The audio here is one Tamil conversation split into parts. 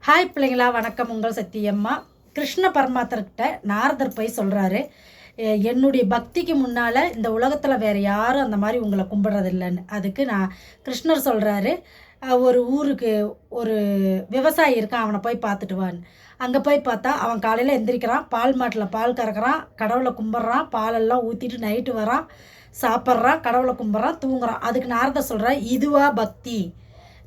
ஹாய் பிள்ளைங்களா, வணக்கம். உங்கள் சத்தியம்மா. கிருஷ்ண பரமாத்மர்கிட்ட நாரதர் போய் சொல்கிறாரு, என்னுடைய பக்திக்கு முன்னால் இந்த உலகத்தில் வேறு யாரும் அந்த மாதிரி உங்களை கும்பிட்றதில்லைன்னு. அதுக்கு கிருஷ்ணர் சொல்கிறாரு, ஒரு ஊருக்கு ஒரு விவசாயி இருக்கான், அவனை போய் பார்த்துட்டு வான்னு. அங்கே போய் பார்த்தா அவன் காலையில் எந்திரிக்கிறான், பால் மாட்டில் பால் கறக்கிறான், கடவுளை கும்பிட்றான், பாலெல்லாம் ஊற்றிட்டு நைட்டு வரான், சாப்பிட்றான், கடவுளை கும்பிட்றான், தூங்குறான். அதுக்கு நாரதர் சொல்கிறார், இதுவா பக்தி?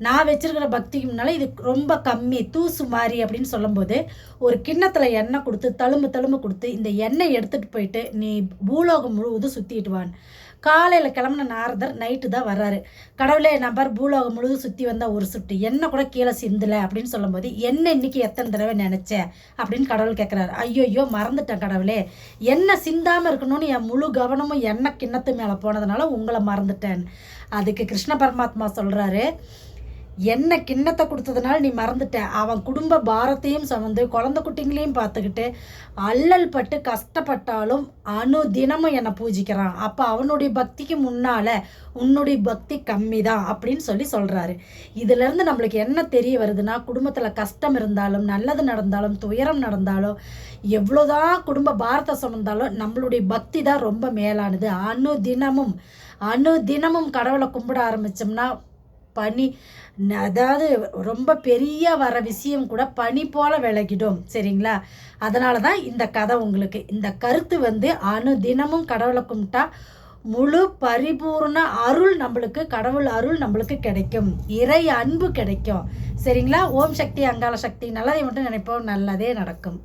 நான் வச்சிருக்கிற பக்திக்கு முன்னால் இது ரொம்ப கம்மி, தூசு மாதிரி அப்படின்னு சொல்லும்போது, ஒரு கிண்ணத்தில் எண்ணெய் கொடுத்து தழும்பு தழும்பு கொடுத்து இந்த எண்ணெய் எடுத்துகிட்டு போயிட்டு நீ பூலோகம் முழுவதும் சுற்றிட்டு வான். காலையில் கிளம்புன நாரதர் நைட்டு தான் வர்றாரு. கடவுளே, நான் பார் பூலோகம் முழுவதும் சுற்றி வந்தால் ஒரு சுட்டு எண்ணெய் கூட கீழே சிந்தலை அப்படின்னு சொல்லும்போது, எண்ணெய் இன்னைக்கு எத்தனை தடவை நினச்சேன் அப்படின்னு கடவுள் கேட்குறாரு. ஐயோ மறந்துட்டேன் கடவுளே, எண்ணெய் சிந்தாமல் இருக்கணும்னு என் முழு கவனமும் எண்ணெய் கிண்ணத்து மேலே போனதுனால உங்களை மறந்துட்டேன். அதுக்கு கிருஷ்ண பரமாத்மா சொல்கிறாரு, என்ன கிண்ணத்தை கொடுத்ததுனால நீ மறந்துட்ட. அவன் குடும்ப பாரத்தையும் சுமந்து குழந்தை குட்டிங்களையும் பார்த்துக்கிட்டு அல்லல் பட்டு கஷ்டப்பட்டாலும் தினமும் என்னை பூஜிக்கிறான். அப்போ அவனுடைய பக்திக்கு முன்னால் உன்னுடைய பக்தி கம்மி தான் அப்படின்னு சொல்கிறாரு. இதிலேருந்து நம்மளுக்கு என்ன தெரிய வருதுன்னா, குடும்பத்தில் கஷ்டம் இருந்தாலும் நல்லது நடந்தாலும் துயரம் நடந்தாலும் எவ்வளோதான் குடும்ப பாரத்தை சுமந்தாலும் நம்மளுடைய பக்தி தான் ரொம்ப மேலானது. தினமும் கடவுளை கும்பிட ஆரம்பித்தோம்னா பனி, அதாவது ரொம்ப பெரிய வர விஷயம் கூட பனி போல விலகிடும். சரிங்களா? அதனால தான் இந்த கதை உங்களுக்கு. இந்த கருத்து தினமும் கடவுளை கும்பிட்டா முழு பரிபூர்ண அருள் நம்மளுக்கு, கடவுள் அருள் நம்மளுக்கு கிடைக்கும், இறை அன்பு கிடைக்கும். சரிங்களா? ஓம் சக்தி அங்காள சக்தி. நல்லதை மட்டும் நினைப்போம், நல்லதே நடக்கும்.